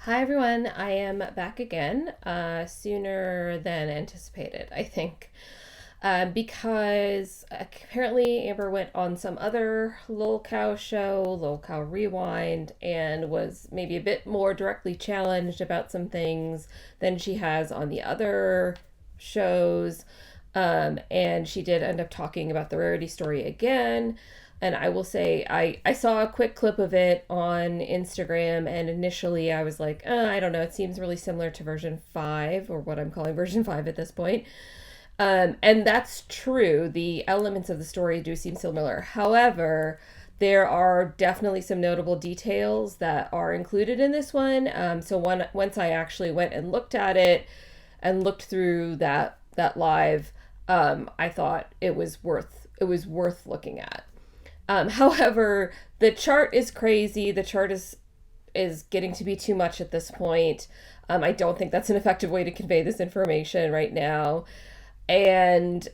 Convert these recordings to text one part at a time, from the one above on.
Hi everyone, I am back again, sooner than anticipated, I think. Because apparently Amber went on some other Lolcow show, Lolcow Rewind, and was maybe a bit more directly challenged about some things than she has on the other shows. And she did end up talking about the Rarity story again. And I will say, I saw a quick clip of it on Instagram, and initially I was like, I don't know, it seems really similar to version 5, or what I'm calling version 5 at this point. And that's true. The elements of the story do seem similar. However, there are definitely some notable details that are included in this one. Once I actually went and looked at it and looked through that live, I thought it was worth looking at. However, the chart is crazy. The chart is getting to be too much at this point. I don't think that's an effective way to convey this information right now. And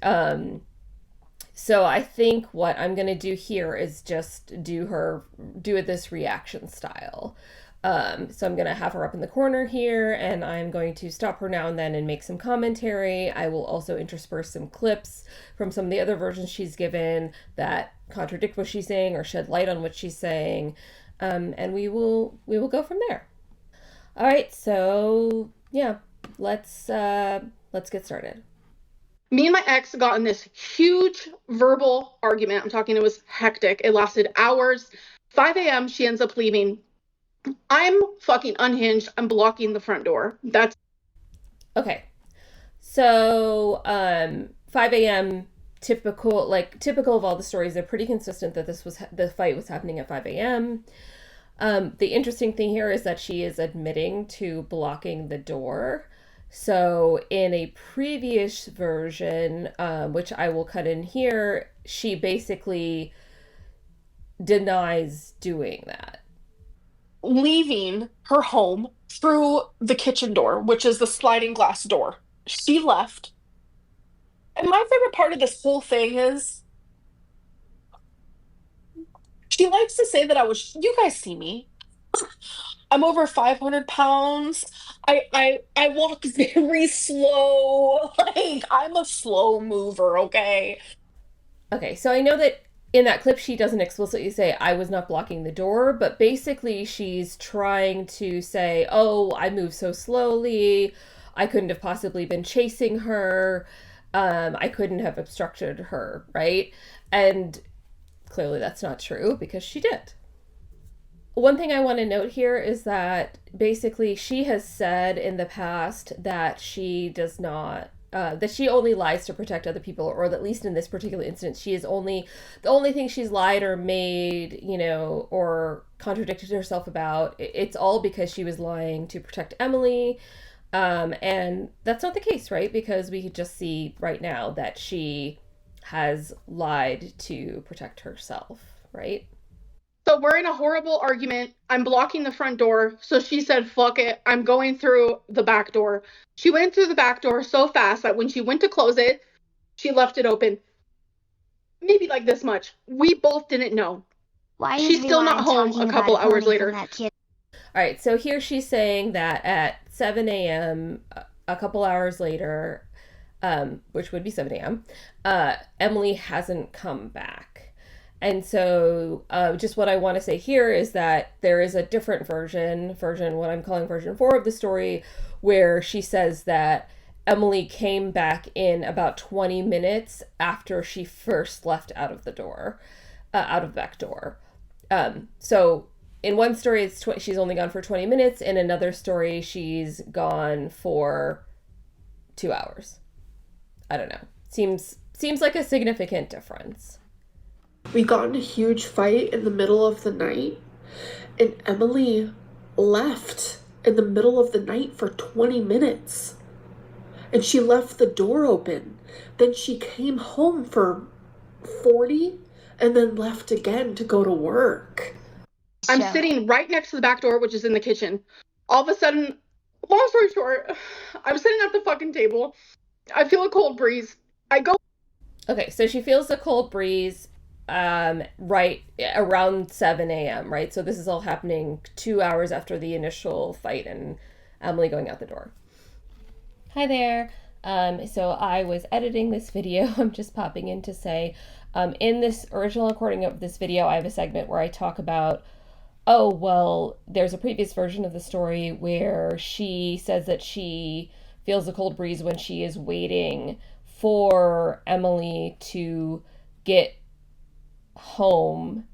so I think what I'm going to do here is just do it this reaction style. So I'm going to have her up in the corner here, and I'm going to stop her now and then and make some commentary. I will also intersperse some clips from some of the other versions she's given that contradict what she's saying or shed light on what she's saying, and we will go from there. All right, so yeah, let's get started. Me and my ex got in this huge verbal argument. I'm talking, it was hectic. It lasted hours. 5 a.m., she ends up leaving. I'm fucking unhinged. I'm blocking the front door. That's Okay, so 5 a.m. Typical of all the stories. They're pretty consistent that the fight was happening at 5 a.m. The interesting thing here is that she is admitting to blocking the door. So in a previous version, which I will cut in here, she basically denies doing that. leaving her home through the kitchen door, which is the sliding glass door. She left. And my favorite part of this whole thing is she likes to say that you guys see me. I'm over 500 pounds. I walk very slow. Like, I'm a slow mover, okay? Okay, so I know that in that clip she doesn't explicitly say I was not blocking the door, but basically she's trying to say, "Oh, I move so slowly. I couldn't have possibly been chasing her. I couldn't have obstructed her, right?" And clearly that's not true because she did. One thing I want to note here is that basically she has said in the past that she does not that she only lies to protect other people, or at least in this particular instance, she is only the only thing she's lied or made, or contradicted herself about. It's all because she was lying to protect Emily, and that's not the case, right? Because we could just see right now that she has lied to protect herself, right? so we're in a horrible argument. I'm blocking the front door. So she said, fuck it. I'm going through the back door. She went through the back door so fast that when she went to close it, she left it open. Maybe like this much. We both didn't know. Why is She's still not Rewind home talking a couple about hours pony later. from that kid? All right, so here she's saying that at 7 a.m., a couple hours later, which would be 7 a.m., Emily hasn't come back. And so, just what I want to say here is that there is a different version, what I'm calling version 4 of the story, where she says that Emily came back in about 20 minutes after she first left out of the door, out of the back door. So in one story, she's only gone for 20 minutes. In another story, she's gone for 2 hours. I don't know. Seems like a significant difference. We got in a huge fight in the middle of the night, and Emily left in the middle of the night for 20 minutes. And she left the door open. Then she came home for 40 and then left again to go to work. I'm sitting right next to the back door, which is in the kitchen. All of a sudden, long story short, I'm sitting at the fucking table. I feel a cold breeze. I go. Okay, so she feels the cold breeze. right around 7 a.m., right? So this is all happening 2 hours after the initial fight and Emily going out the door. Hi there. So I was editing this video. I'm just popping in to say, in this original recording of this video, I have a segment where I talk about, oh, well, there's a previous version of the story where she says that she feels a cold breeze when she is waiting for Emily to get home.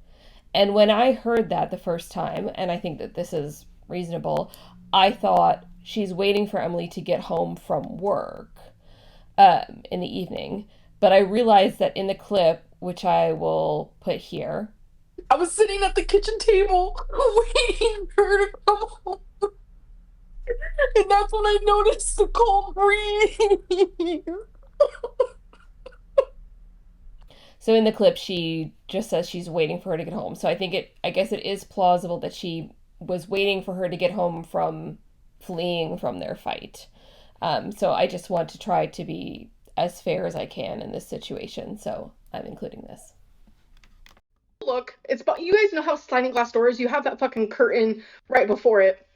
And when I heard that the first time, and I think that this is reasonable, I thought she's waiting for Emily to get home from work in the evening. But I realized that in the clip, which I will put here, I was sitting at the kitchen table waiting for her to come home. And that's when I noticed the cold breeze. So in the clip, she just says she's waiting for her to get home. So I guess it is plausible that she was waiting for her to get home from fleeing from their fight. So I just want to try to be as fair as I can in this situation. So I'm including this. Look, you guys know how sliding glass doors, you have that fucking curtain right before it.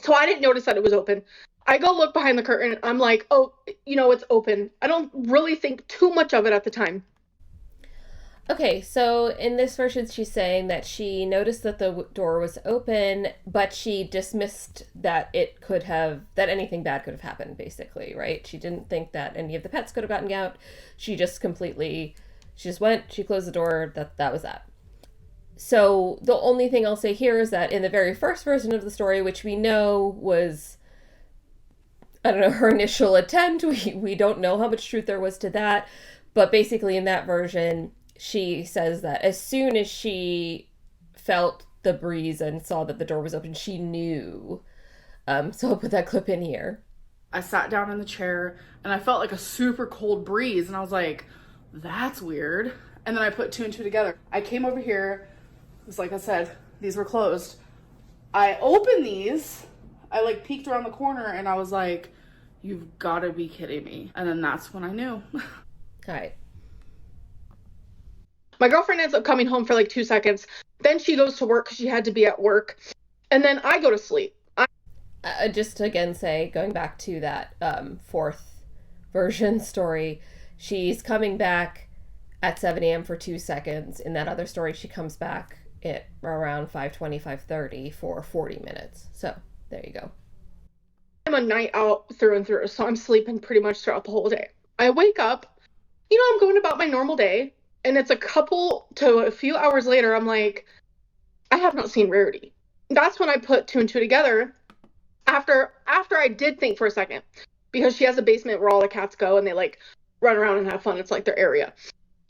So I didn't notice that it was open. I go look behind the curtain. I'm like, oh, it's open. I don't really think too much of it at the time. Okay, so in this version, she's saying that she noticed that the door was open, but she dismissed that anything bad could have happened, basically, right? She didn't think that any of the pets could have gotten out. She just closed the door, that was that. So the only thing I'll say here is that in the very first version of the story, which we know was, I don't know, her initial attempt, we don't know how much truth there was to that, but basically in that version, she says that as soon as she felt the breeze and saw that the door was open, she knew. So I'll put that clip in here. I sat down in the chair and I felt like a super cold breeze and I was like, that's weird. And then I put two and two together. I came over here, it's like I said, these were closed. I opened these, I peeked around the corner and I was like, you've got to be kidding me. And then that's when I knew. All right. My girlfriend ends up coming home for 2 seconds. Then she goes to work because she had to be at work. And then I go to sleep. Just to again say, going back to that fourth version story, she's coming back at 7 a.m. for 2 seconds. In that other story, she comes back at around 5:20, 5:30 for 40 minutes. So there you go. I'm a night out through and through, so I'm sleeping pretty much throughout the whole day. I wake up, I'm going about my normal day. And it's a few hours later, I'm like, I have not seen Rarity. That's when I put two and two together. After I did think for a second, because she has a basement where all the cats go and they run around and have fun. It's their area.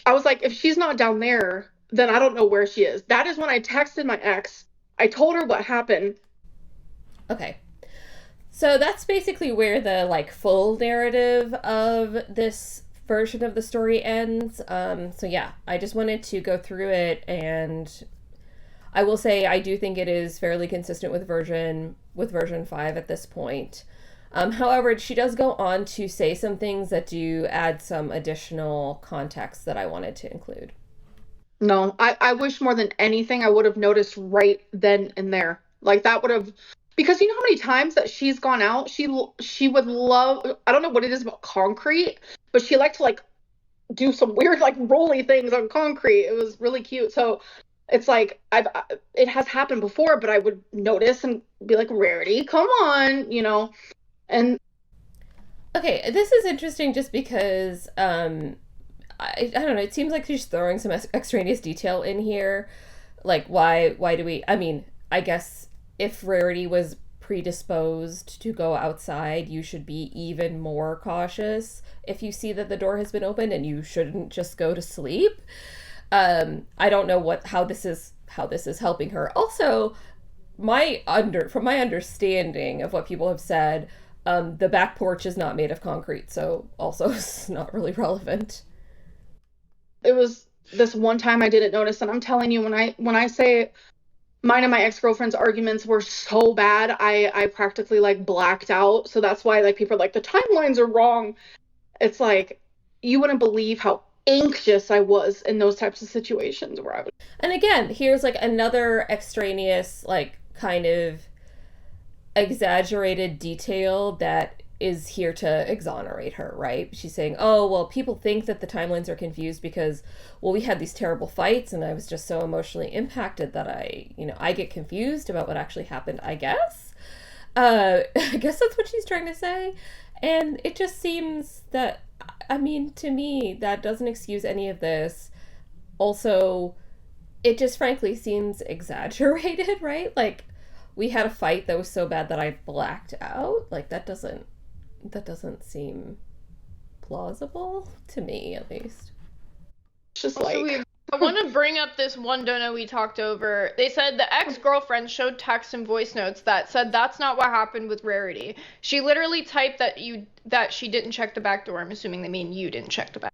I was like, if she's not down there, then I don't know where she is. That is when I texted my ex. I told her what happened. Okay. So that's basically where the full narrative of this version of the story ends. So yeah, I just wanted to go through it, and I will say I do think it is fairly consistent with version 5 at this point. However, she does go on to say some things that do add some additional context that I wanted to include. No, I wish more than anything I would have noticed right then and there. That would have, because you know how many times that she's gone out, she would love, I don't know what it is about concrete, but she liked to do some weird rolly things on concrete. It was really cute. So it's it has happened before, but I would notice and be like, Rarity, come on, and okay, this is interesting just because I don't know, it seems like she's throwing some extraneous detail in here. Why do we, I guess if Rarity was predisposed to go outside, you should be even more cautious if you see that the door has been opened, and you shouldn't just go to sleep. I don't know how this is helping her. Also, from my understanding of what people have said, the back porch is not made of concrete, so also it's not really relevant. It was this one time I didn't notice, and I'm telling you, when I say mine and my ex-girlfriend's arguments were so bad, I practically blacked out. So that's why people are the timelines are wrong. It's you wouldn't believe how anxious I was in those types of situations where I would. And again, here's like another extraneous, like kind of exaggerated detail that is here to exonerate her, right? She's saying, oh, well, people think that the timelines are confused because, well, we had these terrible fights and I was just so emotionally impacted that I get confused about what actually happened, I guess. I guess that's what she's trying to say. And it just seems that, I mean, to me, that doesn't excuse any of this. Also, it just frankly seems exaggerated, right? Like, we had a fight that was so bad that I blacked out. Like, that doesn't seem plausible to me, at least. Just Also, like, I want to bring up this one donut we talked over. They said the ex-girlfriend showed text and voice notes that said that's not what happened with Rarity. She literally typed that she didn't check the back door. I'm assuming they mean you didn't check the back.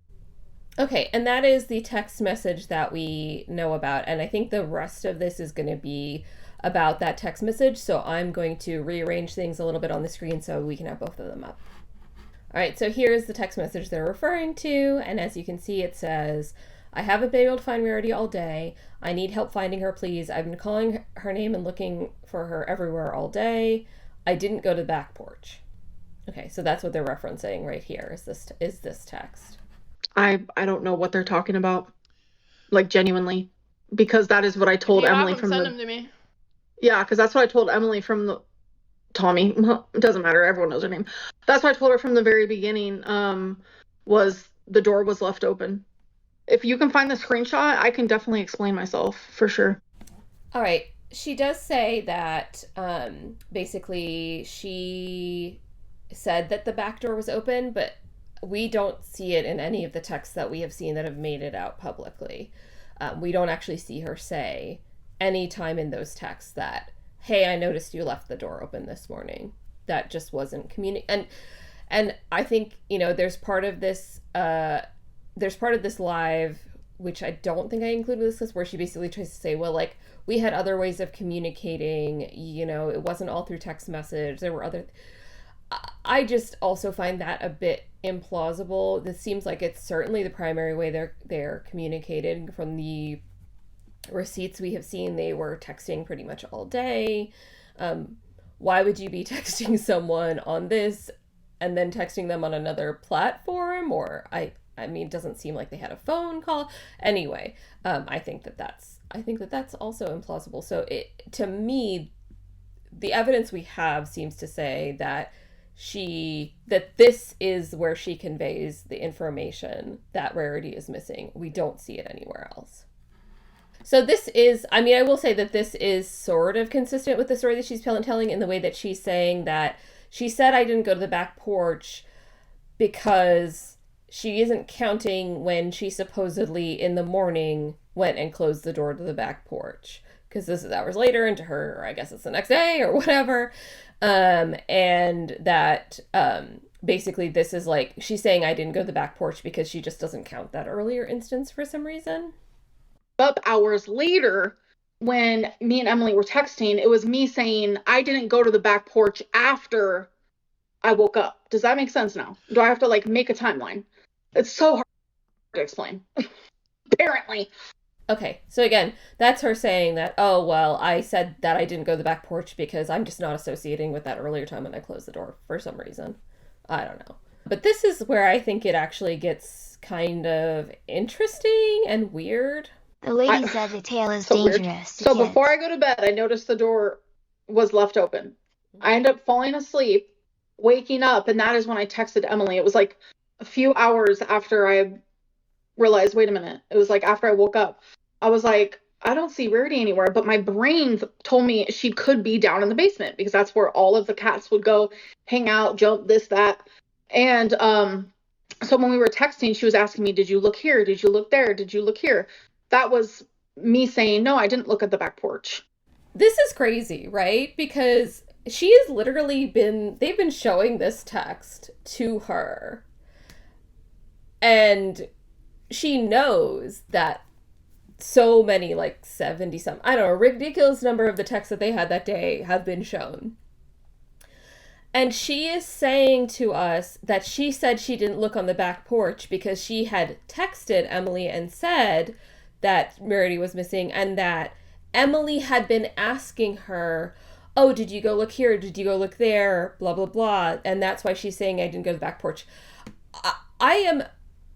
Okay, and that is the text message that we know about, and I think the rest of this is going to be about that text message, so I'm going to rearrange things a little bit on the screen so we can have both of them up. All right, so here's the text message they're referring to, and as you can see, it says, I haven't been able to find Rarity all day. I need help finding her, please. I've been calling her name and looking for her everywhere all day. I didn't go to the back porch. Okay, so that's what they're referencing right here, is this text. I don't know what they're talking about, like, genuinely, because that is what I told Emily from send them to me. Yeah, because that's what I told Emily from the Tommy. It doesn't matter. Everyone knows her name. That's what I told her from the very beginning. Was the door was left open. If you can find the screenshot, I can definitely explain myself for sure. All right. She does say that basically she said that the back door was open, but we don't see it in any of the texts that we have seen that have made it out publicly. We don't actually see her say any time in those texts that, hey, I noticed you left the door open this morning. That just wasn't and I think, there's part of this live, which I don't think I included this list, where she basically tries to say, well, like, we had other ways of communicating, it wasn't all through text message. There were other, I just also find that a bit implausible. This seems like it's certainly the primary way they're communicating. From the receipts we have seen, they were texting pretty much all day. Why would you be texting someone on this and then texting them on another platform? Or I mean, it doesn't seem like they had a phone call. Anyway, I think that's also implausible. So to me, the evidence we have seems to say that this is where she conveys the information that Rarity is missing. We don't see it anywhere else. So this is, I will say that this is sort of consistent with the story that she's telling, in the way that she's saying that she said, I didn't go to the back porch because she isn't counting when she supposedly in the morning went and closed the door to the back porch, because this is hours later, and to her, or I guess it's the next day or whatever. And that basically this is like, she's saying I didn't go to the back porch because she just doesn't count that earlier instance for some reason. Up hours later, when me and Emily were texting, it was me saying I didn't go to the back porch after I woke up. Does that make sense now? Do I have to like make a timeline? It's so hard to explain. Apparently. Okay, so again, that's her saying that, oh, well, I said that I didn't go to the back porch because I'm just not associating with that earlier time when I closed the door for some reason. I don't know. But this is where I think it actually gets kind of interesting and weird. The lady said the tail is so dangerous. So before I go to bed, I noticed the door was left open. I end up falling asleep, waking up, and that is when I texted Emily. It was like a few hours after I realized, wait a minute. It was like after I woke up. I was like, I don't see Rarity anywhere, but my brain told me she could be down in the basement because that's where all of the cats would go hang out, jump, this, that. And so when we were texting, she was asking me, did you look here? Did you look there? Did you look here? That was me saying, no, I didn't look at the back porch. This is crazy, right? Because she has literally they've been showing this text to her. And she knows that so many, like 70 some, I don't know, a ridiculous number of the texts that they had that day have been shown. And she is saying to us that she said she didn't look on the back porch because she had texted Emily and said that Rarity was missing, and that Emily had been asking her, oh, did you go look here? Did you go look there? Blah, blah, blah. And that's why she's saying I didn't go to the back porch. I am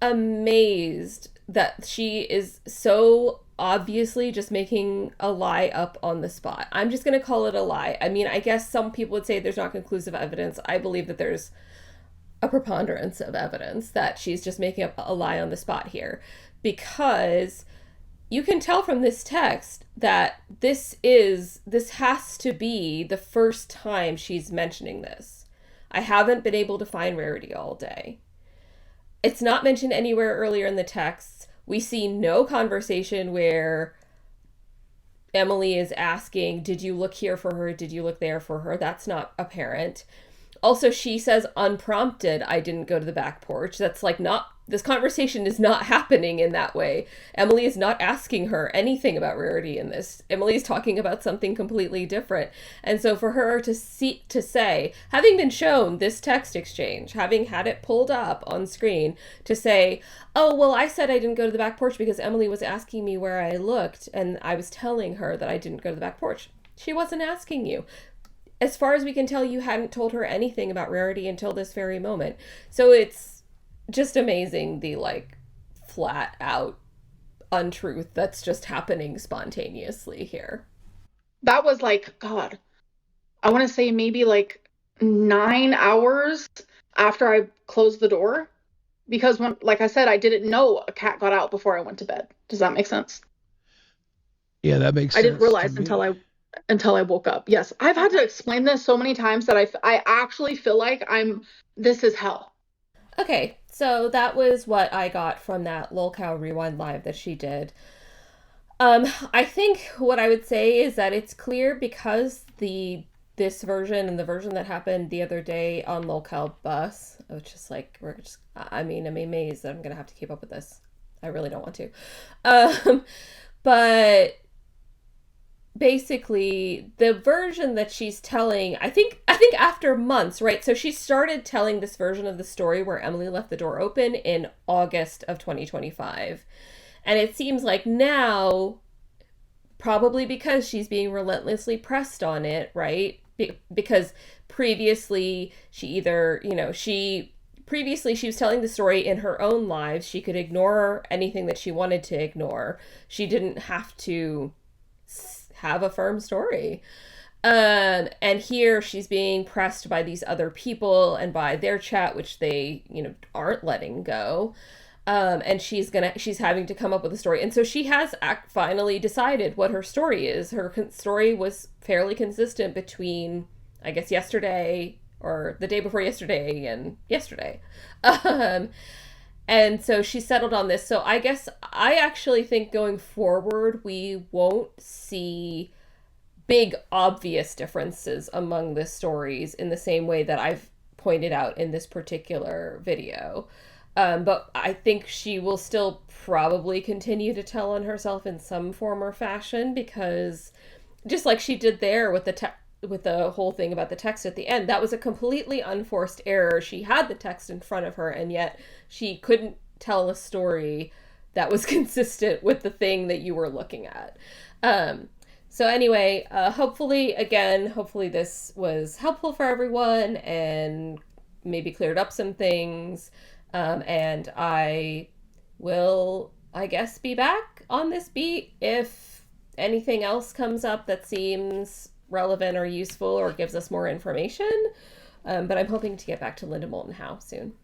amazed that she is so obviously just making a lie up on the spot. I'm just going to call it a lie. I mean, I guess some people would say there's not conclusive evidence. I believe that there's a preponderance of evidence that she's just making up a lie on the spot here, because you can tell from this text that this has to be the first time she's mentioning this. I haven't been able to find Rarity all day. It's not mentioned anywhere earlier in the texts. We see no conversation where Emily is asking, did you look here for her? Did you look there for her? That's not apparent. Also, she says unprompted, I didn't go to the back porch. That's like not, this conversation is not happening in that way. Emily is not asking her anything about Rarity in this. Emily is talking about something completely different. And so for her to say, having been shown this text exchange, having had it pulled up on screen, to say, oh, well, I said I didn't go to the back porch because Emily was asking me where I looked, and I was telling her that I didn't go to the back porch. She wasn't asking you. As far as we can tell, you hadn't told her anything about Rarity until this very moment. So it's just amazing, the like flat out untruth that's just happening spontaneously here. That was like, God, I want to say maybe like 9 hours after I closed the door. Because when, like I said, I didn't know a cat got out before I went to bed. Does that make sense? Yeah, that makes sense. I didn't realize until I woke up. Yes, I've had to explain this so many times that I actually feel like this is hell. Okay, so that was what I got from that Lolcow Rewind live that she did. I think what I would say is that it's clear because this version and the version that happened the other day on Lolcow Bus, which is like, I'm amazed that I'm gonna have to keep up with this. I really don't want to. But basically the version that she's telling, I think after months, right? So she started telling this version of the story where Emily left the door open in August of 2025. And it seems like now, probably because she's being relentlessly pressed on it, right? Because previously she was telling the story in her own lives. She could ignore anything that she wanted to ignore. She didn't have to have a firm story. And here she's being pressed by these other people and by their chat, which they, aren't letting go. And she's having to come up with a story. And so she has finally decided what her story is. Her story was fairly consistent between, I guess, yesterday or the day before yesterday and yesterday. And so she settled on this. So I guess I actually think going forward, we won't see big obvious differences among the stories in the same way that I've pointed out in this particular video. But I think she will still probably continue to tell on herself in some form or fashion, because just like she did there with the whole thing about the text at the end, that was a completely unforced error. She had the text in front of her, and yet she couldn't tell a story that was consistent with the thing that you were looking at. So anyway, hopefully this was helpful for everyone and maybe cleared up some things. And I will, I guess, be back on this beat if anything else comes up that seems relevant or useful or gives us more information. But I'm hoping to get back to Linda Moulton Howe soon.